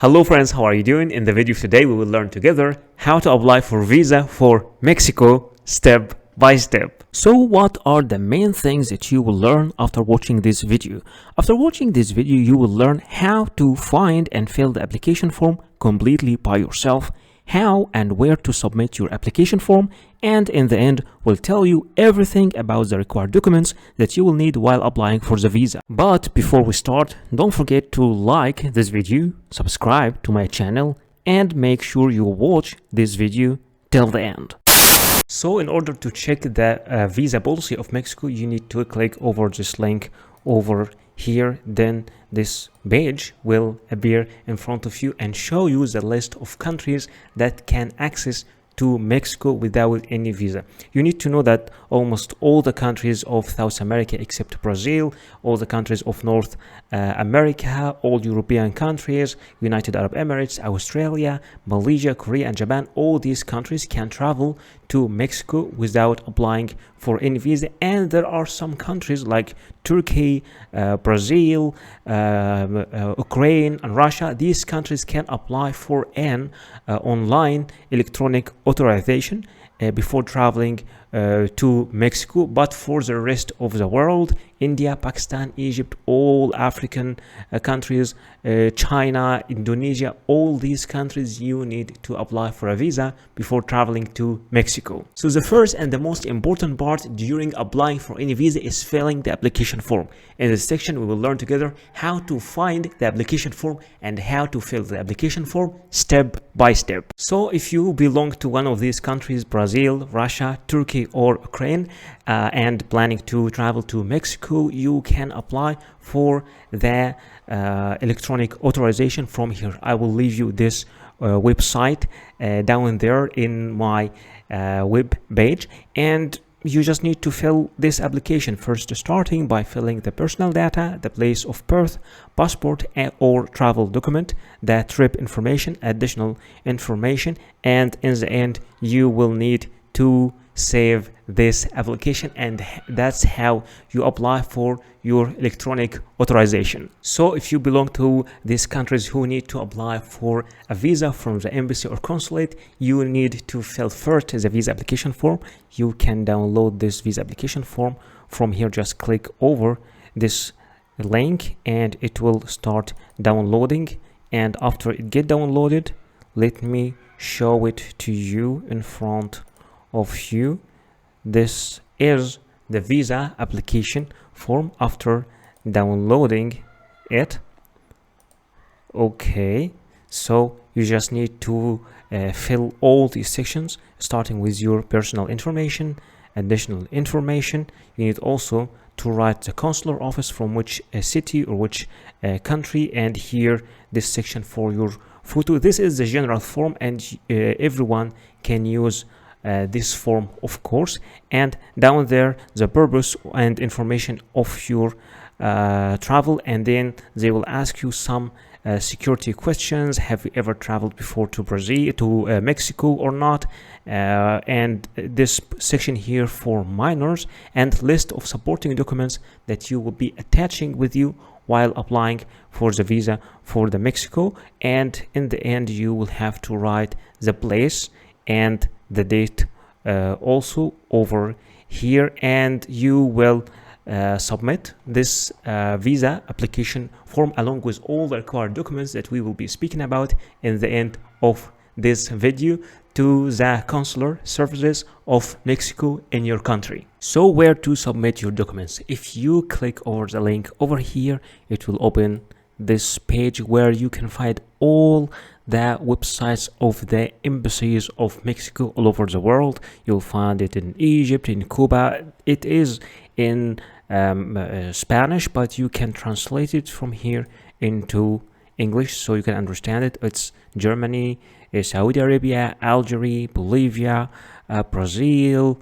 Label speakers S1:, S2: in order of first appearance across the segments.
S1: Hello friends, how are you doing? In the video of today, we will learn together how to apply for visa for Mexico step by step. So what are the main things that you will learn after watching this video? After watching this video, you will learn how to find and fill the application form completely by yourself, how and where to submit your application form, and in the end will tell you everything about the required documents that you will need while applying for the visa. But before we start, don't forget to like this video, subscribe to my channel, and make sure you watch this video till the end. So in order to check the visa policy of Mexico, you need to click over this link over here. Then this page will appear in front of you and show you the list of countries that can access to Mexico without any visa. You need to know that almost all the countries of South America except Brazil, all the countries of North America, all European countries, United Arab Emirates, Australia, Malaysia, Korea, and Japan, all these countries can travel to Mexico without applying for any visa. And there are some countries like Turkey, Brazil, Ukraine, and Russia. These countries can apply for an online electronic authorization before traveling to Mexico. But for the rest of the world, India, Pakistan, Egypt, all African countries, China, Indonesia, all these countries, you need to apply for a visa before traveling to Mexico. So the first and the most important part during applying for any visa is filling the application form. In this section, we will learn together how to find the application form and how to fill the application form step by step. So if you belong to one of these countries, Brazil, Russia, Turkey, or Ukraine, and planning to travel to Mexico, you can apply for the electronic authorization from here. I will leave you this website down there in my web page, and you just need to fill this application first, starting by filling the personal data, the place of birth, passport or travel document, the trip information, additional information, and in the end you will need to save this application, and that's how you apply for your electronic authorization. So if you belong to these countries who need to apply for a visa from the embassy or consulate, you need to fill first the visa application form. You can download this visa application form from here. Just click over this link and it will start downloading, and after it get downloaded, let me show it to you in front of you. This is the visa application form after downloading it. Okay, so you just need to fill all these sections, starting with your personal information, additional information. You need also to write the consular office from which city or which country, and here this section for your photo. This is the general form, and everyone can use this form, of course. And down there the purpose and information of your travel, and then they will ask you some security questions. Have you ever traveled before to Brazil, to Mexico or not? And this section here for minors, and list of supporting documents that you will be attaching with you while applying for the visa for the Mexico. And in the end you will have to write the place and the date also over here, and you will submit this visa application form along with all the required documents that we will be speaking about in the end of this video to the consular services of Mexico in your country. So where to submit your documents? If you click over the link over here, it will open this page where you can find all the websites of the embassies of Mexico all over the world. You'll find it in Egypt, in Cuba. It is in Spanish, but you can translate it from here into English so you can understand it. It's Germany, Saudi Arabia, Algeria, Bolivia, Brazil,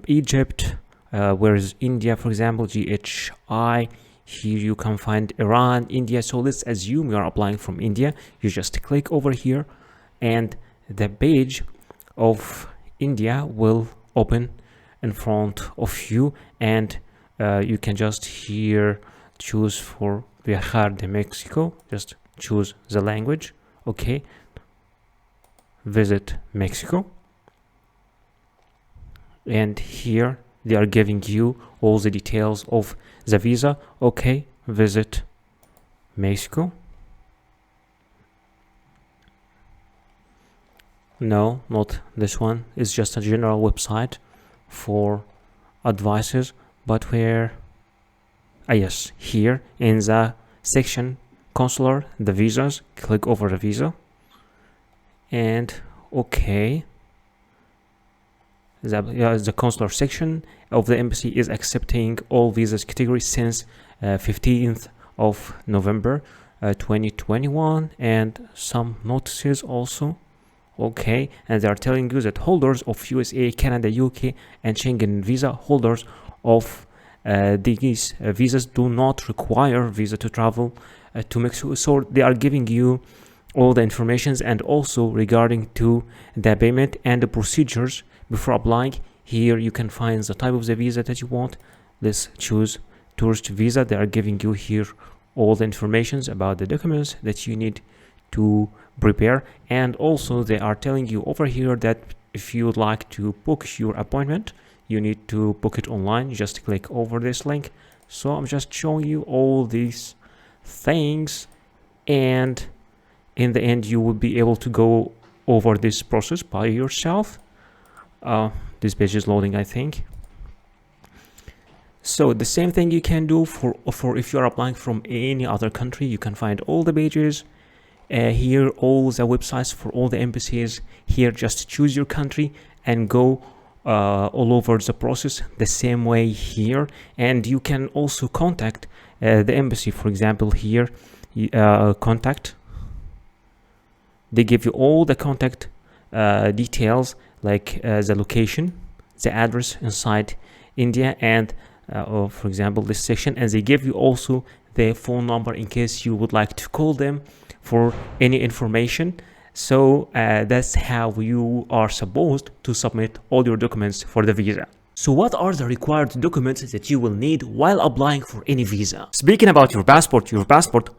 S1: Egypt, whereas India, for example, GHI. Here you can find Iran, India. So let's assume you are applying from India. You just click over here and the page of India will open in front of you, and you can just here choose for Viajar de Mexico. Just choose the language. Okay, visit Mexico, and here they are giving you all the details of the visa. Okay, visit Mexico. No, not this one. It's just a general website for advices, but where yes, here in the section consular, the visas, click over the visa, and okay, the consular section of the embassy is accepting all visas categories since 15th of November 2021, and some notices also. Okay, and they are telling you that holders of USA, Canada, UK, and Schengen visa holders of these visas do not require visa to travel to Mexico. So they are giving you all the informations, and also regarding to the payment and the procedures before applying. Here you can find the type of the visa that you want. Let's choose tourist visa. They are giving you here all the informations about the documents that you need to prepare, and also they are telling you over here that if you would like to book your appointment, you need to book it online. Just click over this link. So I'm just showing you all these things, and in the end you will be able to go over this process by yourself. This page is loading, I think. So the same thing you can do for if you are applying from any other country. You can find all the pages here, all the websites for all the embassies. Here just choose your country and go all over the process the same way here. And you can also contact the embassy. For example, here contact, they give you all the contact details, like the location, the address inside India, and for example this section, and they give you also their phone number in case you would like to call them for any information. So that's how you are supposed to submit all your documents for the visa. So what are the required documents that you will need while applying for any visa? Speaking about your passport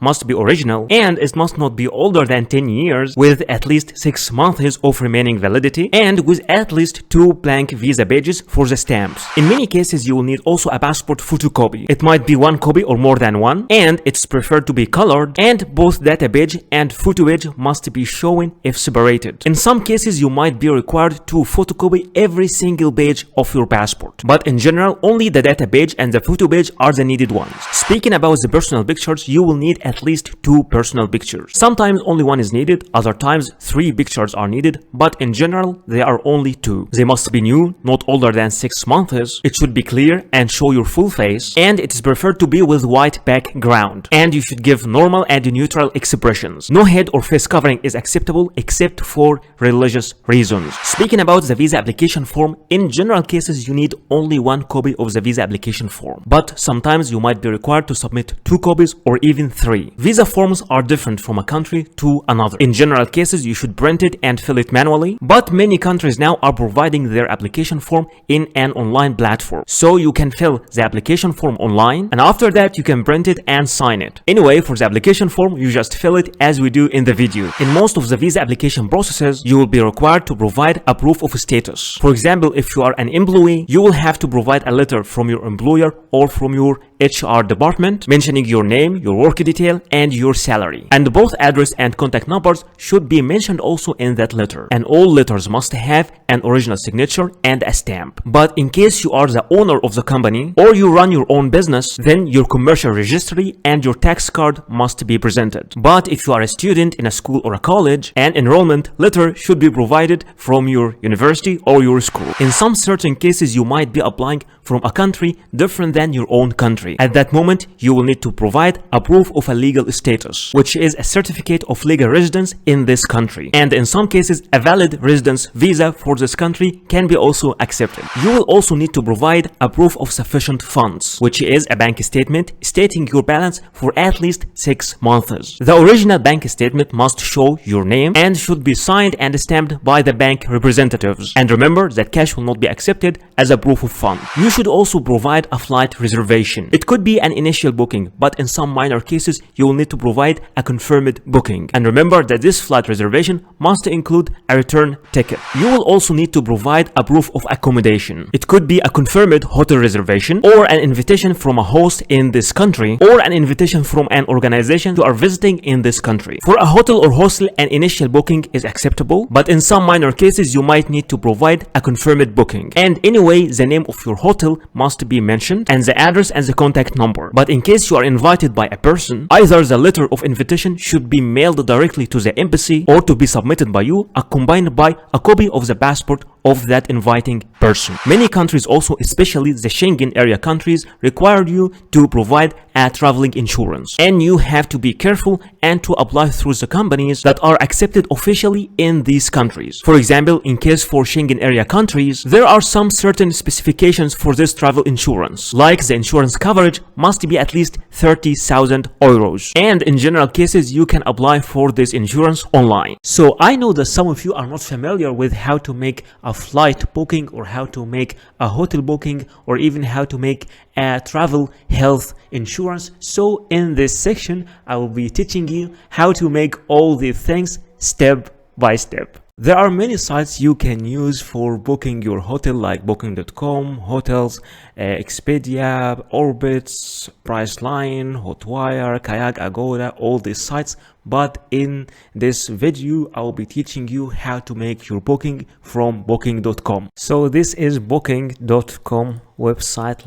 S1: must be original, and it must not be older than 10 years, with at least 6 months of remaining validity, and with at least 2 blank visa pages for the stamps. In many cases you will need also a passport photocopy. It might be 1 copy or more than one, and it's preferred to be colored, and both data page and photo page must be shown if separated. In some cases you might be required to photocopy every single page of your passport, but in general only the data page and the photo page are the needed ones. Speaking about the personal pictures, you will need at least 2 personal pictures. Sometimes only 1 is needed, other times 3 pictures are needed, but in general they are only 2. They must be new, not older than 6 months. It should be clear and show your full face, and it is preferred to be with white background, and you should give normal and neutral expressions. No head or face covering is acceptable except for religious reasons. Speaking about the visa application form, in general cases you need only 1 copy of the visa application form, but sometimes you might be required to submit 2 copies or even 3. Visa forms are different from a country to another. In general cases you should print it and fill it manually, but many countries now are providing their application form in an online platform, so you can fill the application form online, and after that you can print it and sign it. Anyway, for the application form you just fill it as we do in the video. In most of the visa application processes you will be required to provide a proof of status. For example, if you are an employee, you will have to provide a letter from your employer or from your HR department mentioning your name, your work detail, and your salary. And both address and contact numbers should be mentioned also in that letter. And all letters must have an original signature and a stamp. But in case you are the owner of the company or you run your own business, then your commercial registry and your tax card must be presented. But if you are a student in a school or a college, an enrollment letter should be provided from your university or your school. In some certain cases you might be applying from a country different than your own country. At that moment, you will need to provide a proof of a legal status, which is a certificate of legal residence in this country. And in some cases, a valid residence visa for this country can be also accepted. You will also need to provide a proof of sufficient funds, which is a bank statement stating your balance for at least 6 months. The original bank statement must show your name and should be signed and stamped by the bank representatives. And remember that cash will not be accepted as as a proof of fund. You should also provide a flight reservation. It could be an initial booking, but in some minor cases, you will need to provide a confirmed booking. And remember that this flight reservation must include a return ticket. You will also need to provide a proof of accommodation. It could be a confirmed hotel reservation, or an invitation from a host in this country, or an invitation from an organization you are visiting in this country. For a hotel or hostel, an initial booking is acceptable, but in some minor cases, you might need to provide a confirmed booking. And anyway, the name of your hotel must be mentioned, and the address and the contact number. But in case you are invited by a person, either the letter of invitation should be mailed directly to the embassy or to be submitted by you, accompanied by a copy of the passport of that inviting person. Many countries also, especially the Schengen area countries, require you to provide a traveling insurance, and you have to be careful and to apply through the companies that are accepted officially in these countries. For example, in case for Schengen area countries, there are some certain specifications for this travel insurance, like the insurance coverage must be at least 30,000 euros, and in general cases you can apply for this insurance online. So I know that some of you are not familiar with how to make a flight booking, or how to make a hotel booking, or even how to make a travel health insurance. So in this section I will be teaching you how to make all these things step by step. There are many sites you can use for booking your hotel, like booking.com, hotels, Expedia, Orbitz, Priceline, Hotwire, Kayak, Agoda, all these sites. But in this video, I will be teaching you how to make your booking from booking.com. So this is booking.com website.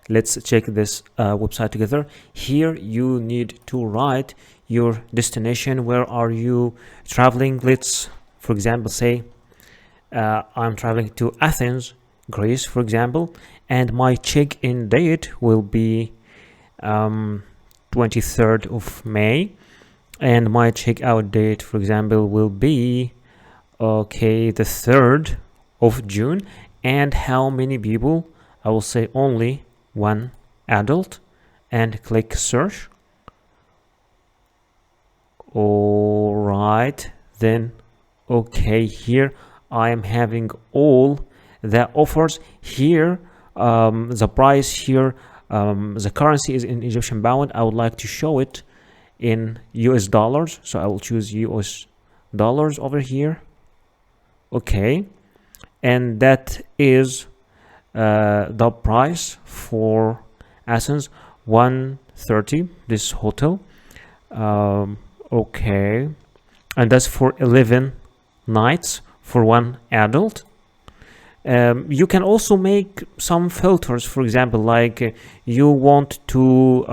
S1: Let's check this website together. Here you need to write your destination. Where are you traveling? Let's, for example, say I'm traveling to Athens, Greece, for example, and my check-in date will be 23rd of May, and my check-out date, for example, will be the 3rd of June. And how many people? I will say only one adult, and click search. All right, then here I am having all the offers here. The price here, the currency is in Egyptian pound. I would like to show it in US dollars, so I will choose US dollars over here. And that is the price for Athens, 130, this hotel. And that's for 11 nights for one adult. You can also make some filters, for example, like you want to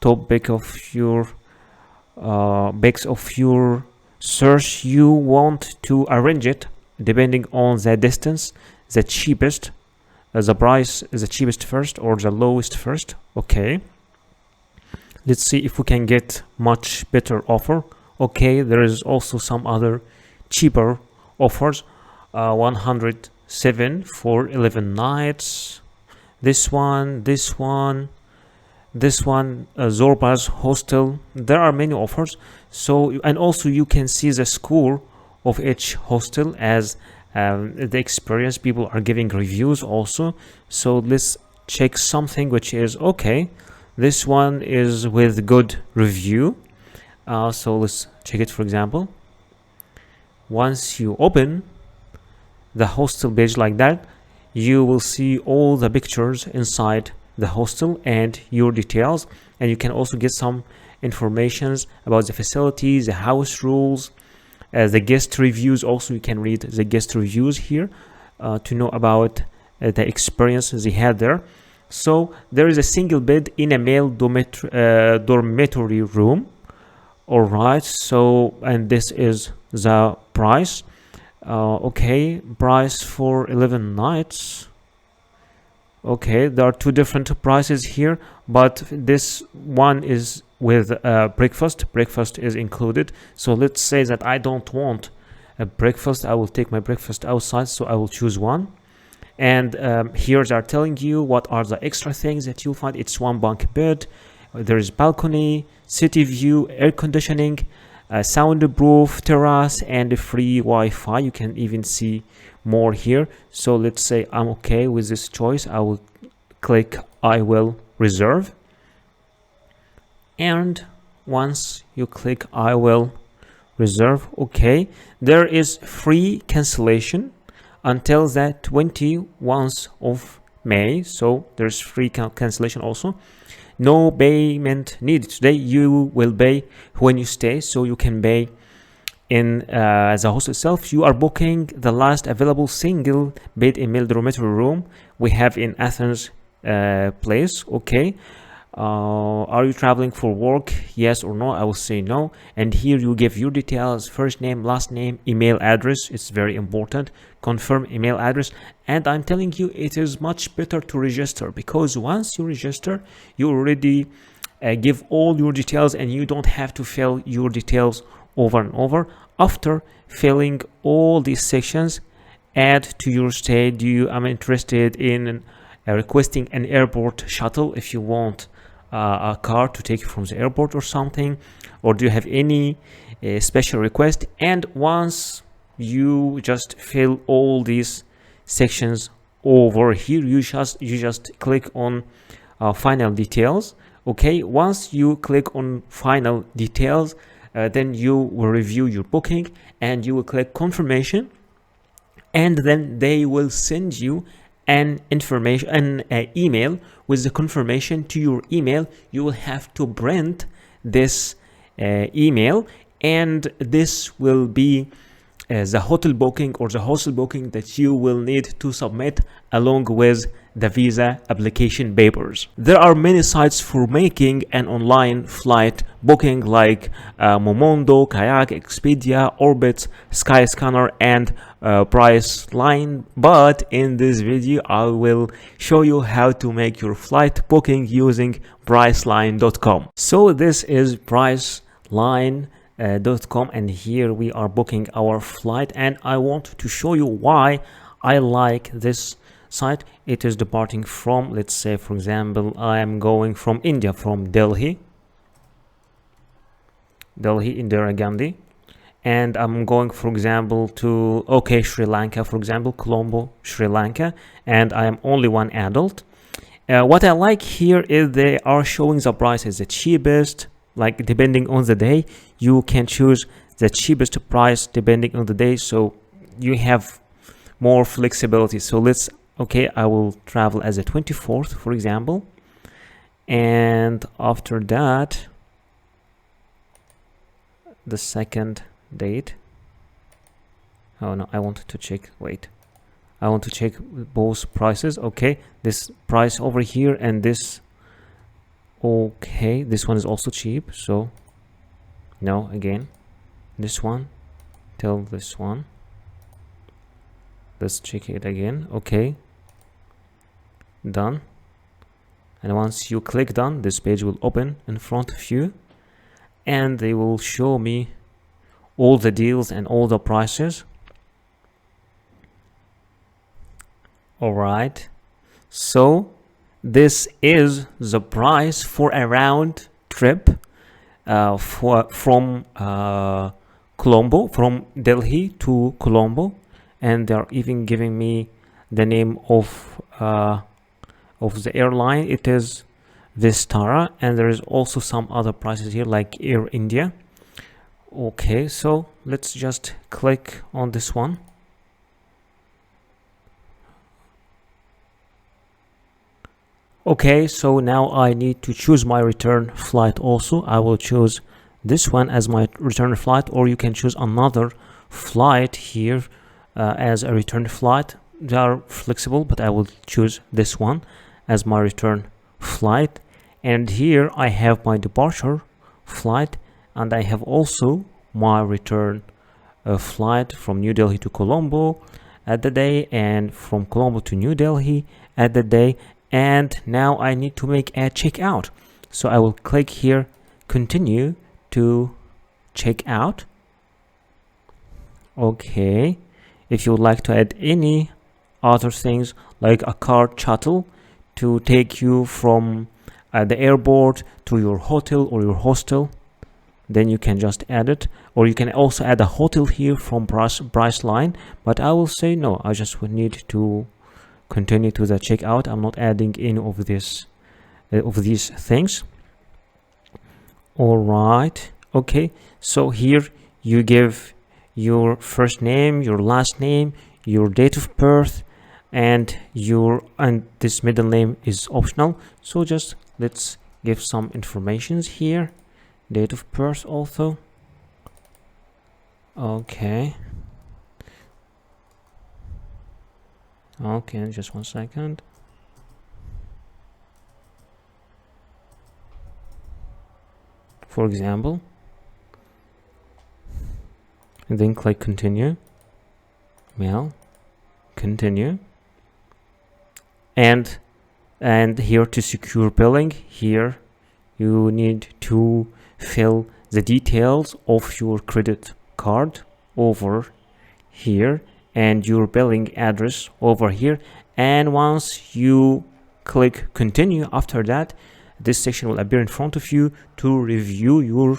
S1: topic of your base of your search, you want to arrange it depending on the distance, the cheapest, the price is the cheapest first or the lowest first. Let's see if we can get much better offer. There is also some other cheaper offers. 107 for 11 nights. This one, Zorba's hostel. There are many offers. So, and also you can see the score of each hostel as the experience. People are giving reviews also. So let's check something which is this one is with good review. So let's check it. For example, once you open the hostel page like that, you will see all the pictures inside the hostel and your details, and you can also get some informations about the facilities, the house rules, the guest reviews. Also, you can read the guest reviews here to know about the experience they had there. So there is a single bed in a male dormitory room. All right, so, and this is the price. Price for 11 nights. There are two different prices here, but this one is with breakfast. Breakfast is included. So let's say that I don't want a breakfast. I will take my breakfast outside, so I will choose one. And here they are telling you what are the extra things that you'll find. It's one bunk bed, there is balcony, city view, air conditioning, soundproof terrace, and free Wi-Fi. You can even see more here. So let's say I'm okay with this choice. I will click I will reserve, and once you click I will reserve, okay, there is free cancellation until the 21st of May. So there's free cancellation also. No payment needed today. You will pay when you stay, so you can pay in the host itself. You are booking the last available single bed in male dormitory room we have in Athens place. Okay, are you traveling for work? Yes or no? I will say no. And here you give your details: first name, last name, email address. It's very important. Confirm email address. And I'm telling you, it is much better to register, because once you register, you already give all your details, and you don't have to fill your details over and over. After filling all these sections, add to your stay. I'm interested in requesting an airport shuttle if you want a car to take you from the airport or something, or do you have any special request? And once you just fill all these sections over here, you just click on final details. Okay, once you click on final details, then you will review your booking and you will click confirmation, and then they will send you an email with the confirmation to your email. You will have to print this email, and this will be the hotel booking or the hostel booking that you will need to submit along with the visa application papers. There are many sites for making an online flight booking, like Momondo, Kayak, Expedia, Orbitz, Skyscanner, and Priceline. But in this video, I will show you how to make your flight booking using Priceline.com. So this is Priceline.com, and here we are booking our flight, and I want to show you why I like this site. It is departing from, let's say for example, I am going from India, from Delhi, Indira Gandhi, and I'm going, for example, to Sri Lanka, for example, Colombo, Sri Lanka, and I am only one adult. What I like here is they are showing the prices, the cheapest, like depending on the day. You can choose the cheapest price depending on the day, so you have more flexibility. So I will travel as a 24th, for example, and after that the second date. Oh no, I wanted to check, I want to check both prices. Okay, this price over here and this. Okay, this one is also cheap, so no, again this one till this one. Let's check it again. Okay, done. And once you click done, this page will open in front of you, and they will show me all the deals and all the prices. All right, so this is the price for a round trip from Colombo, from Delhi to Colombo, and they're even giving me the name of the airline. It is Vistara, and there is also some other prices here like Air India. Okay, so let's just click on this one. Okay, so now I need to choose my return flight also. I will choose this one as my return flight, or you can choose another flight here as a return flight. They are flexible, but I will choose this one as my return flight. And here I have my departure flight, and I have also my return flight from New Delhi to Colombo at the day, and from Colombo to New Delhi at the day. And now I need to make a checkout, so I will click here, continue to check out. Okay, if you would like to add any other things like a car shuttle to take you from the airport to your hotel or your hostel, then you can just add it, or you can also add a hotel here from Priceline, but I will say no, I just would need to continue to the checkout. I'm not adding any of this of these things. All right, okay, so here you give your first name, your last name, your date of birth, and this middle name is optional, so just let's give some informations here. Date of birth also. Okay, just 1 second. For example, and then click continue. Mail, continue, and here to secure billing, here you need to fill the details of your credit card over here and your billing address over here, and once you click continue, after that this section will appear in front of you to review your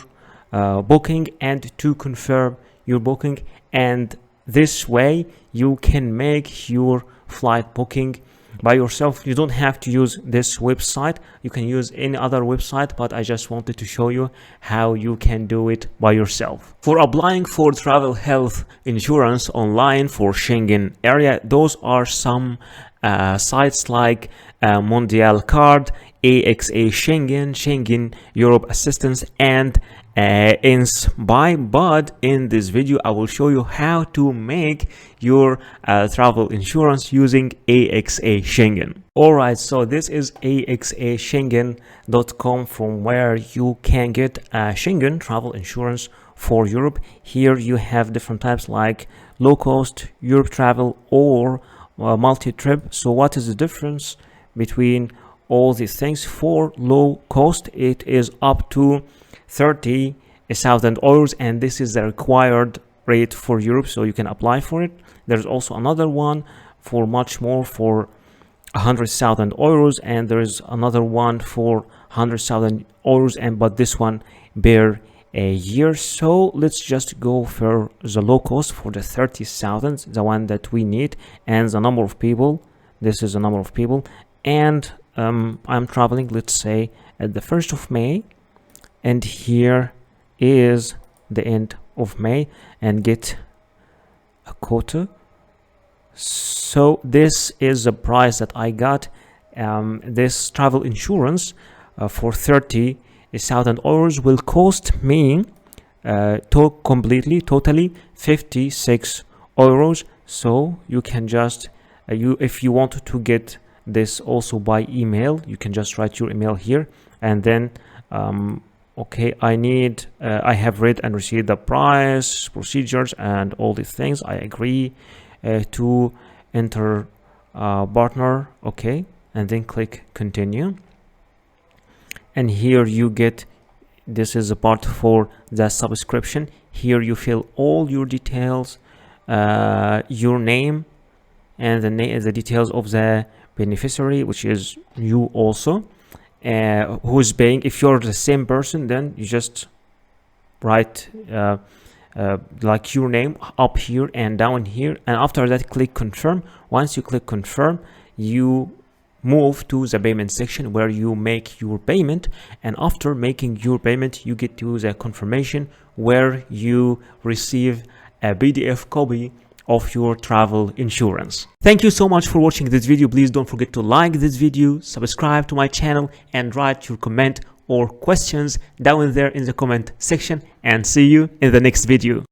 S1: booking and to confirm your booking, and this way you can make your flight booking by yourself. You don't have to use this website, you can use any other website, but I just wanted to show you how you can do it by yourself. For applying for travel health insurance online for Schengen area, those are some sites like Mondial Card, AXA Schengen, Schengen Europe Assistance, and Inspire. But in this video I will show you how to make your travel insurance using AXA Schengen. Alright, so this is axaschengen.com, from where you can get Schengen travel insurance for Europe. Here you have different types like low cost, Europe travel, or multi-trip. So what is the difference between all these things? For low cost, it is up to 30,000 euros, and this is the required rate for Europe, so you can apply for it. There's also another one for much more, for 100,000 euros, and there's another one for 100,000 euros, and but this one per a year. So let's just go for the low cost for the 30,000, the one that we need, and the number of people. This is the number of people, and I'm traveling, let's say, at the 1st of May, and here is the end of May, and get a quota. So this is the price that I got. This travel insurance for 30,000 euros will cost me totally 56 euros. So you can just if you want to get this also by email, you can just write your email here, and then okay, I have read and received the price, procedures, and all these things. I agree to enter partner, okay, and then click continue. And here you get, this is a part for the subscription. Here you fill all your details, your name, and the details of the beneficiary, which is you also, who's paying. If you're the same person, then you just write like your name up here and down here, and after that click confirm. Once you click confirm, you move to the payment section where you make your payment, and after making your payment you get to the confirmation where you receive a PDF copy of your travel insurance. Thank you so much for watching this video. Please don't forget to like this video, subscribe to my channel, and write your comment or questions down there in the comment section, and see you in the next video.